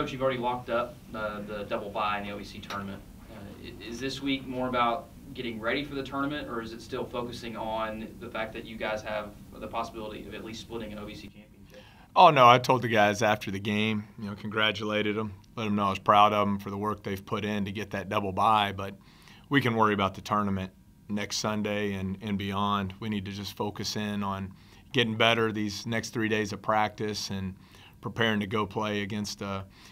Coach, you've already locked up the double bye in the OVC tournament. Is this week more about getting ready for the tournament, or is it still focusing on the fact that you guys have the possibility of at least splitting an OVC championship? Oh, no, I told the guys after the game, congratulated them, let them know I was proud of them for the work they've put in to get that double bye, but we can worry about the tournament next Sunday and beyond. We need to just focus in on getting better these next 3 days of practice and preparing to go play against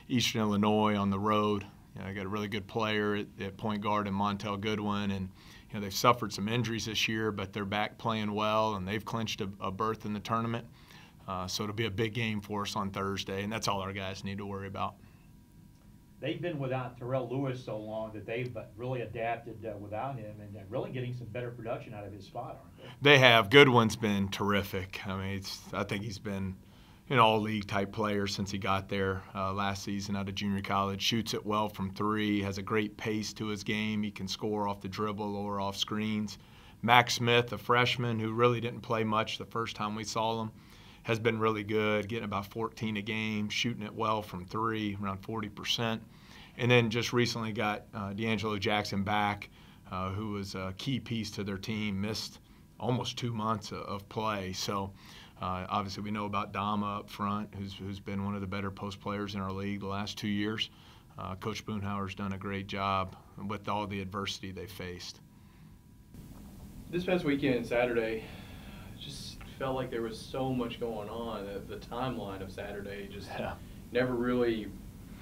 Eastern Illinois on the road. I got a really good player at point guard in Montel Goodwin, and they've suffered some injuries this year, but they're back playing well, and they've clinched a berth in the tournament. So it'll be a big game for us on Thursday, and that's all our guys need to worry about. They've been without Terrell Lewis so long that they've really adapted without him and really getting some better production out of his spot, aren't they? They have. Goodwin's been terrific. I mean, I think he's been an all-league type player since he got there last season out of junior college. Shoots it well from three, has a great pace to his game. He can score off the dribble or off screens. Max Smith, a freshman who really didn't play much the first time we saw him, has been really good, getting about 14 a game, shooting it well from three, around 40%. And then just recently got D'Angelo Jackson back, who was a key piece to their team, missed almost 2 months of play. So obviously we know about Dama up front, who's been one of the better post players in our league the last 2 years. Coach Boonhauer's done a great job with all the adversity they faced. This past weekend, Saturday, just felt like there was so much going on. The timeline of Saturday just never really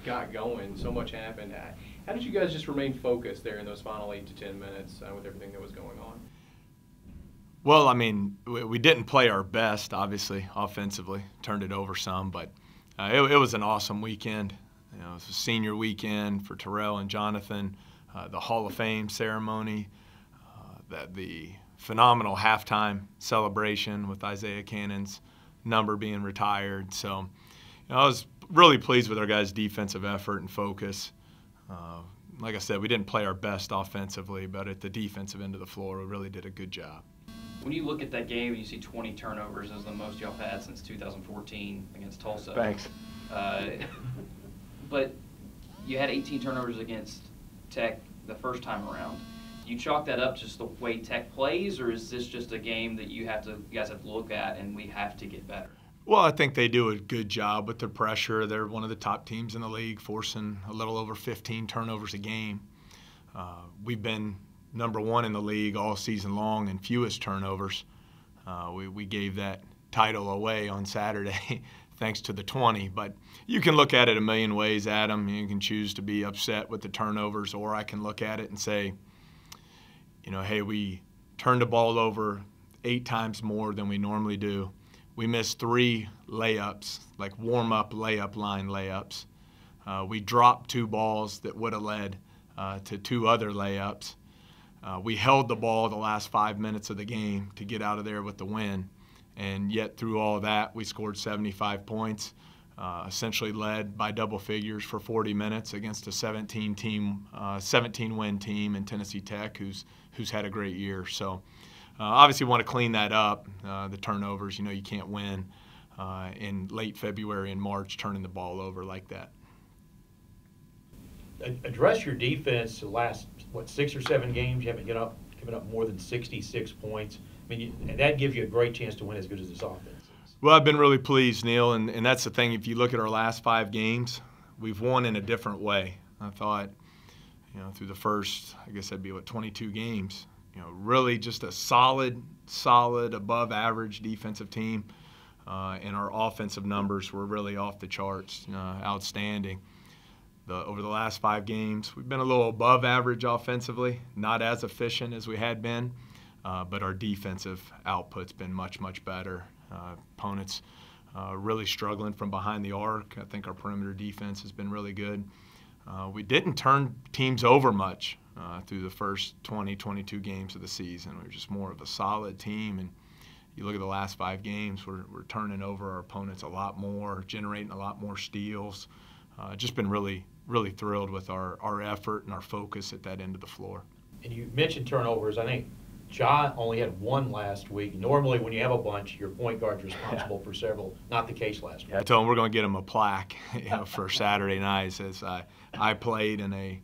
got going. So much happened. How did you guys just remain focused there in those final 8 to 10 minutes with everything that was going on? Well, I mean, we didn't play our best, obviously, offensively. Turned it over some, but it was an awesome weekend. It was a senior weekend for Terrell and Jonathan, the Hall of Fame ceremony, the phenomenal halftime celebration with Isaiah Cannon's number being retired. So I was really pleased with our guys' defensive effort and focus. Like I said, we didn't play our best offensively, but at the defensive end of the floor, we really did a good job. When you look at that game and you see 20 turnovers, as the most y'all had since 2014 against Tulsa. Thanks. But you had 18 turnovers against Tech the first time around. Do you chalk that up just the way Tech plays, or is this just a game that you guys have to look at and we have to get better? Well, I think they do a good job with the pressure. They're one of the top teams in the league, forcing a little over 15 turnovers a game. We've been number one in the league all season long in fewest turnovers. We gave that title away on Saturday thanks to the 20. But you can look at it a million ways, Adam. You can choose to be upset with the turnovers, or I can look at it and say, hey, we turned the ball over 8 times more than we normally do. We missed 3 layups, like warm-up layup line layups. We dropped 2 balls that would have led to 2 other layups. We held the ball the last 5 minutes of the game to get out of there with the win. And yet through all of that, we scored 75 points, essentially led by double figures for 40 minutes against a 17-win team in Tennessee Tech, who's had a great year. So obviously want to clean that up, the turnovers. You can't win in late February and March turning the ball over like that. Address your defense the last, 6 or 7 games. You haven't given up more than 66 points. I mean, and that gives you a great chance to win as good as this offense is. Well, I've been really pleased, Neil, and that's the thing. If you look at our last 5 games, we've won in a different way. I thought, through the first, I guess that'd be 22 games, really just a solid, above average defensive team. And our offensive numbers were really off the charts, outstanding. Over the last 5 games, we've been a little above average offensively, not as efficient as we had been, but our defensive output's been much, much better. Opponents really struggling from behind the arc. I think our perimeter defense has been really good. We didn't turn teams over much through the first 22 games of the season. We were just more of a solid team, and you look at the last 5 games, we're turning over our opponents a lot more, generating a lot more steals. Just been really thrilled with our effort and our focus at that end of the floor. And you mentioned turnovers. I think Ja only had one last week. Normally, when you have a bunch, your point guard's responsible for several. Not the case last week. Yeah, I told him we're going to get him a plaque, for Saturday night. Says I played in a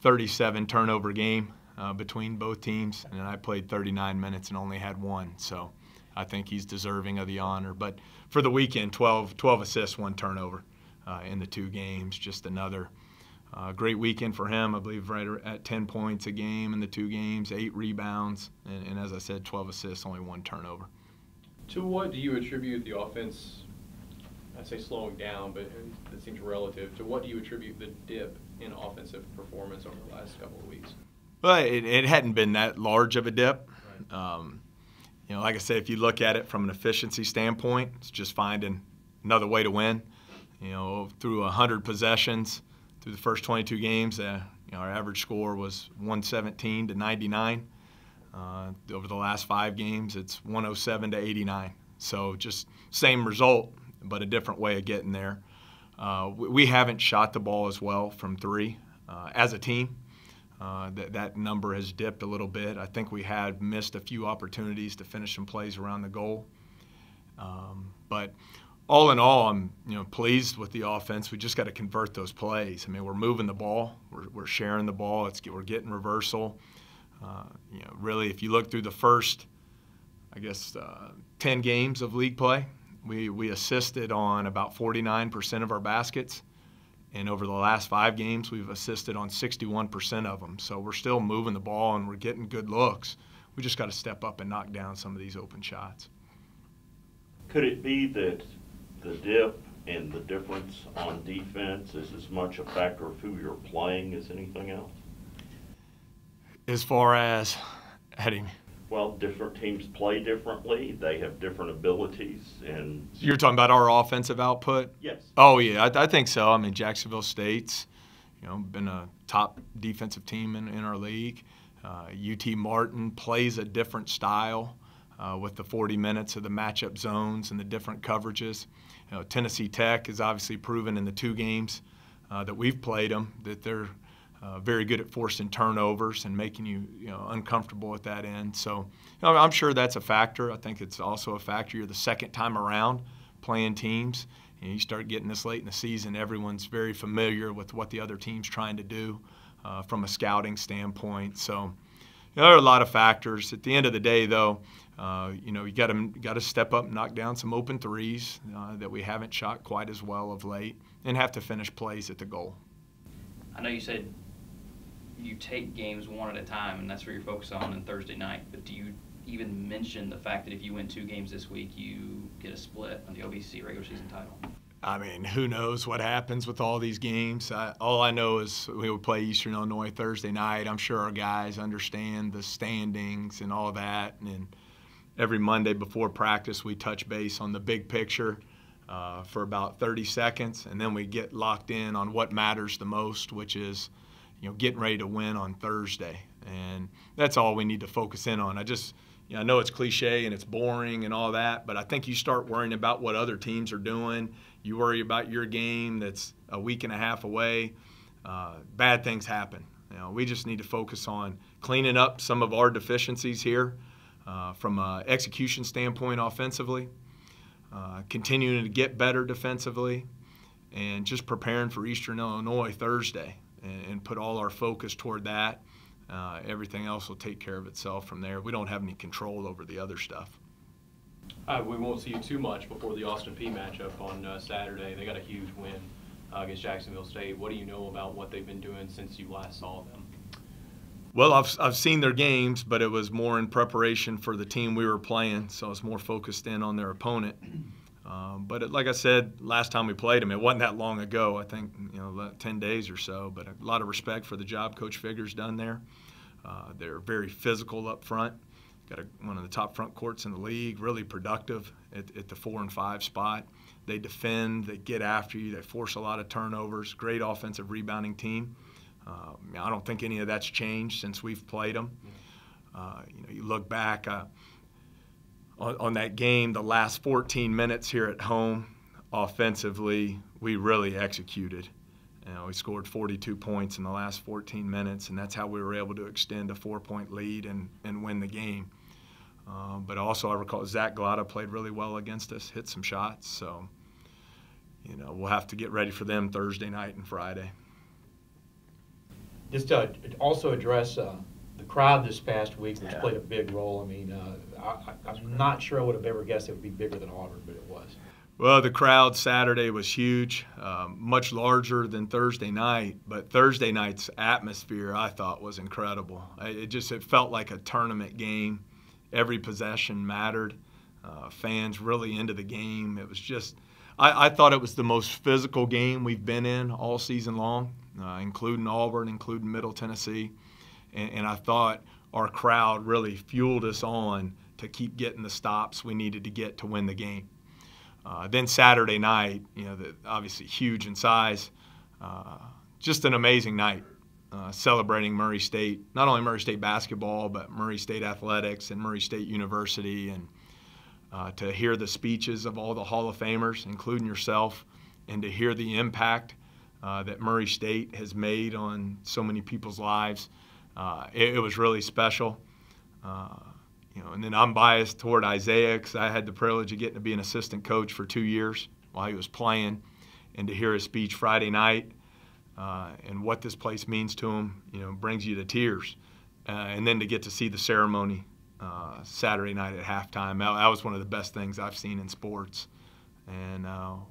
37 turnover game between both teams, and I played 39 minutes and only had one. So I think he's deserving of the honor. But for the weekend, 12 assists, 1 turnover in the 2 games. Just another great weekend for him. I believe right at 10 points a game in the 2 games, 8 rebounds, and as I said, 12 assists, only 1 turnover. To what do you attribute the offense, I'd say slowing down, but it seems relative, to what do you attribute the dip in offensive performance over the last couple of weeks? Well, it hadn't been that large of a dip. You know, like I said, if you look at it from an efficiency standpoint, it's just finding another way to win. You know, through 100 possessions, through the first 22 games, you know, our average score was 117 to 99. Over the last 5 games, it's 107 to 89. So just same result, but a different way of getting there. We haven't shot the ball as well from 3 as a team. That number has dipped a little bit. I think we had missed a few opportunities to finish some plays around the goal. But all in all, I'm pleased with the offense. We just got to convert those plays. I mean, we're moving the ball, we're sharing the ball, we're getting reversal. Really, if you look through the first, 10 games of league play, we assisted on about 49% of our baskets. And over the last 5 games, we've assisted on 61% of them. So we're still moving the ball and we're getting good looks. We just got to step up and knock down some of these open shots. Could it be that the dip and the difference on defense is as much a factor of who you're playing as anything else? As far as heading? Well, different teams play differently. They have different abilities. And you're talking about our offensive output? Yes. Oh, yeah, I think so. I mean, Jacksonville State's, been a top defensive team in our league. UT Martin plays a different style with the 40 minutes of the matchup zones and the different coverages. Tennessee Tech has obviously proven in the 2 games that we've played them that they're very good at forcing turnovers and making you, uncomfortable at that end. So, I'm sure that's a factor. I think it's also a factor. You're the second time around playing teams. You start getting this late in the season, everyone's very familiar with what the other team's trying to do from a scouting standpoint. So, there are a lot of factors. At the end of the day, though, you got to step up and knock down some open threes that we haven't shot quite as well of late, and have to finish plays at the goal. I know you said you take games one at a time, and that's what you're focused on Thursday night. But do you even mention the fact that if you win 2 games this week, you get a split on the OVC regular season title? I mean, who knows what happens with all these games? All I know is we will play Eastern Illinois Thursday night. I'm sure our guys understand the standings and all that. And every Monday before practice, we touch base on the big picture for about 30 seconds, and then we get locked in on what matters the most, which is getting ready to win on Thursday. And that's all we need to focus in on. I know it's cliche and it's boring and all that, but I think you start worrying about what other teams are doing. You worry about your game that's a week and a half away. Bad things happen. We just need to focus on cleaning up some of our deficiencies here from an execution standpoint offensively, continuing to get better defensively, and just preparing for Eastern Illinois Thursday and put all our focus toward that. Everything else will take care of itself from there. We don't have any control over the other stuff. We won't see you too much before the Austin Peay matchup on Saturday. They got a huge win against Jacksonville State. What do you know about what they've been doing since you last saw them? Well, I've seen their games, but it was more in preparation for the team we were playing, so I was more focused in on their opponent. But like I said, last time we played them, it wasn't that long ago. I think 10 days or so. But a lot of respect for the job Coach Figure's done there. They're very physical up front. Got one of the top front courts in the league. Really productive at the 4 and 5 spot. They defend. They get after you. They force a lot of turnovers. Great offensive rebounding team. I don't think any of that's changed since we've played them. You look back. On that game, the last 14 minutes here at home, offensively, we really executed. We scored 42 points in the last 14 minutes, and that's how we were able to extend a 4-point lead and win the game. But also I recall Zach Glotta played really well against us, hit some shots. So, we'll have to get ready for them Thursday night and Friday. Just to also address the crowd this past week, which Yeah. played a big role. I mean, I'm not sure I would have ever guessed it would be bigger than Auburn, but it was. Well, the crowd Saturday was huge, much larger than Thursday night, but Thursday night's atmosphere I thought was incredible. It felt like a tournament game. Every possession mattered. Fans really into the game. It was just, I thought it was the most physical game we've been in all season long, including Auburn, including Middle Tennessee. And I thought our crowd really fueled us on to keep getting the stops we needed to get to win the game. Then Saturday night, obviously huge in size, just an amazing night, celebrating Murray State, not only Murray State basketball, but Murray State athletics and Murray State University, and to hear the speeches of all the Hall of Famers, including yourself, and to hear the impact that Murray State has made on so many people's lives. It was really special. And then I'm biased toward Isaiah because I had the privilege of getting to be an assistant coach for 2 years while he was playing, and to hear his speech Friday night and what this place means to him, brings you to tears. And then to get to see the ceremony Saturday night at halftime, that was one of the best things I've seen in sports, and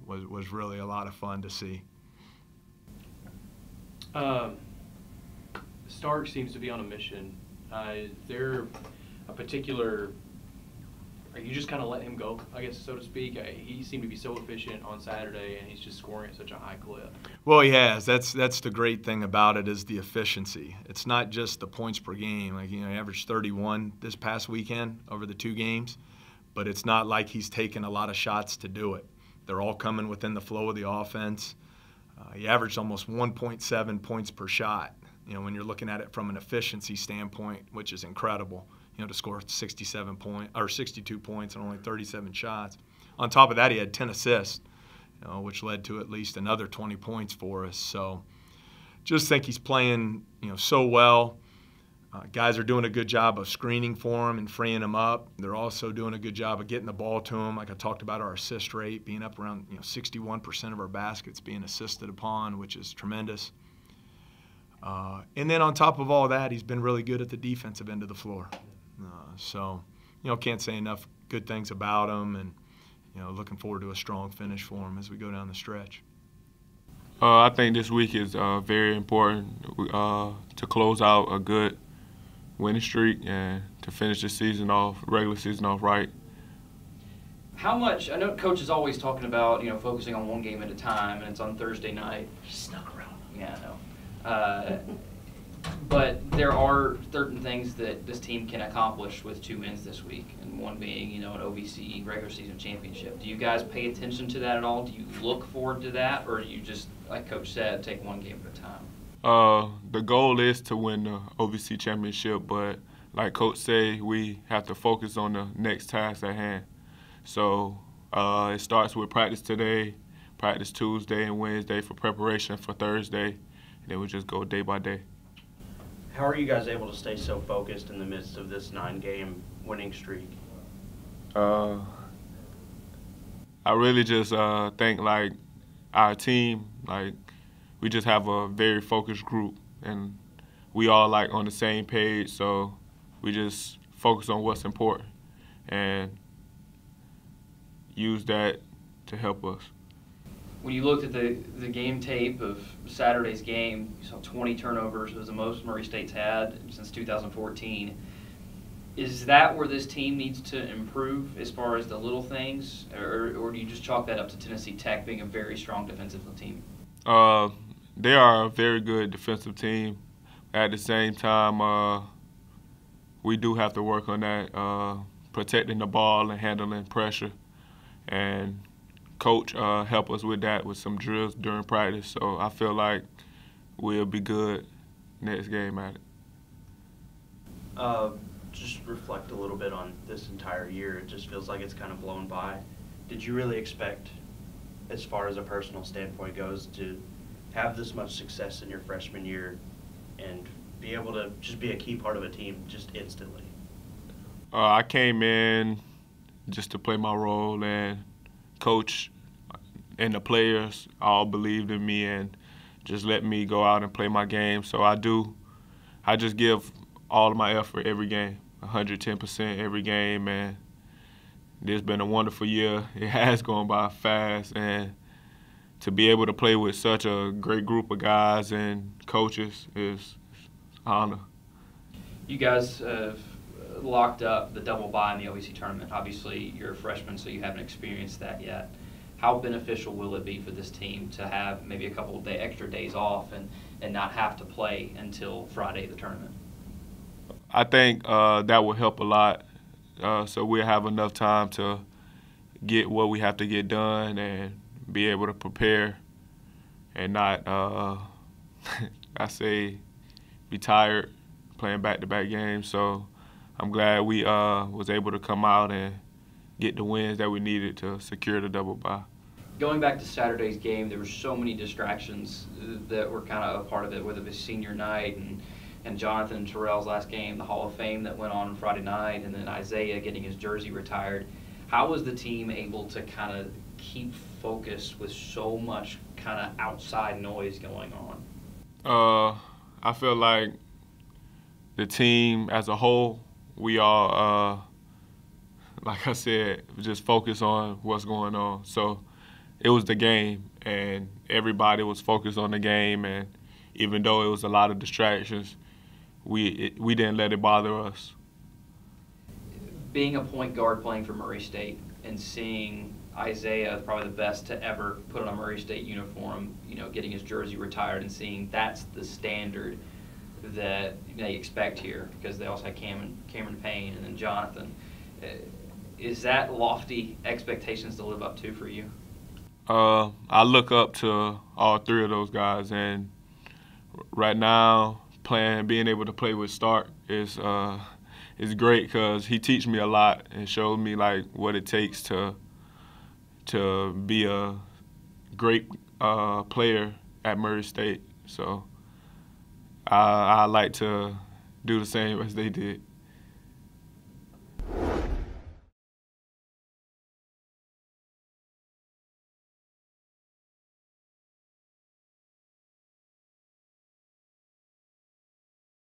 was really a lot of fun to see. Stark seems to be on a mission. Is there a particular, are you just kind of letting him go, I guess, so to speak? He seemed to be so efficient on Saturday, and he's just scoring at such a high clip. Well, he has. That's the great thing about it, is the efficiency. It's not just the points per game. Like, he averaged 31 this past weekend over the 2 games, but it's not like he's taken a lot of shots to do it. They're all coming within the flow of the offense. He averaged almost 1.7 points per shot, when you're looking at it from an efficiency standpoint, which is incredible, to score 62 points and only 37 shots. On top of that, he had 10 assists, which led to at least another 20 points for us. So just think he's playing, so well. Guys are doing a good job of screening for him and freeing him up. They're also doing a good job of getting the ball to him. Like I talked about, our assist rate being up around 61% of our baskets being assisted upon, which is tremendous. And then on top of all that, he's been really good at the defensive end of the floor. So, can't say enough good things about him, and, looking forward to a strong finish for him as we go down the stretch. I think this week is very important to close out a good winning streak and to finish the regular season off right. How much, I know Coach is always talking about, focusing on one game at a time, and it's on Thursday night. He snuck around. Yeah, I know. But there are certain things that this team can accomplish with 2 wins this week, and one being, an OVC regular season championship. Do you guys pay attention to that at all? Do you look forward to that, or do you just, like Coach said, take one game at a time? The goal is to win the OVC championship, but like Coach said, we have to focus on the next task at hand. So it starts with practice today, practice Tuesday and Wednesday for preparation for Thursday, and then we just go day by day. How are you guys able to stay so focused in the midst of this 9-game winning streak? I really just think, like, our team, like, we just have a very focused group, and we all, like, on the same page, so we just focus on what's important and use that to help us. When you looked at the game tape of Saturday's game, you saw 20 turnovers. It was the most Murray State's had since 2014. Is that where this team needs to improve as far as the little things, or do you just chalk that up to Tennessee Tech being a very strong defensive team? They are a very good defensive team. At the same time, we do have to work on that, protecting the ball and handling pressure. And Coach helped us with that with some drills during practice, so I feel like we'll be good next game at it. Just reflect a little bit on this entire year. It just feels like it's kind of blown by. Did you really expect, as far as a personal standpoint goes, to have this much success in your freshman year and be able to just be a key part of a team just instantly? I came in just to play my role, and coach and the players all believed in me and just let me go out and play my game. So I just give all of my effort every game, 110% every game, and it's been a wonderful year. It has gone by fast, and to be able to play with such a great group of guys and coaches is an honor. You guys have locked up the double bye in the OVC tournament. Obviously, you're a freshman, so you haven't experienced that yet. How beneficial will it be for this team to have maybe a couple of extra days off and not have to play until Friday of the tournament? I think that will help a lot. So we'll have enough time to get what we have to get done and be able to prepare and not, be tired playing back-to-back games. So I'm glad we was able to come out and get the wins that we needed to secure the double bye. Going back to Saturday's game, there were so many distractions that were kind of a part of it, whether it was senior night and Jonathan and Terrell's last game, the Hall of Fame that went on Friday night, and then Isaiah getting his jersey retired. How was the team able to kind of keep focus with so much kind of outside noise going on? I feel like the team as a whole, we all, like I said, just focus on what's going on. So it was the game, and everybody was focused on the game, and even though it was a lot of distractions, we didn't let it bother us. Being a point guard playing for Murray State and seeing Isaiah, probably the best to ever put on a Murray State uniform, getting his jersey retired and seeing that's the standard that they expect here, because they also had Cameron Payne and then Jonathan. Is that lofty expectations to live up to for you? I look up to all three of those guys, and right now being able to play with Stark is great because he teaches me a lot and shows me like what it takes to be a great player at Murray State. So I like to do the same as they did.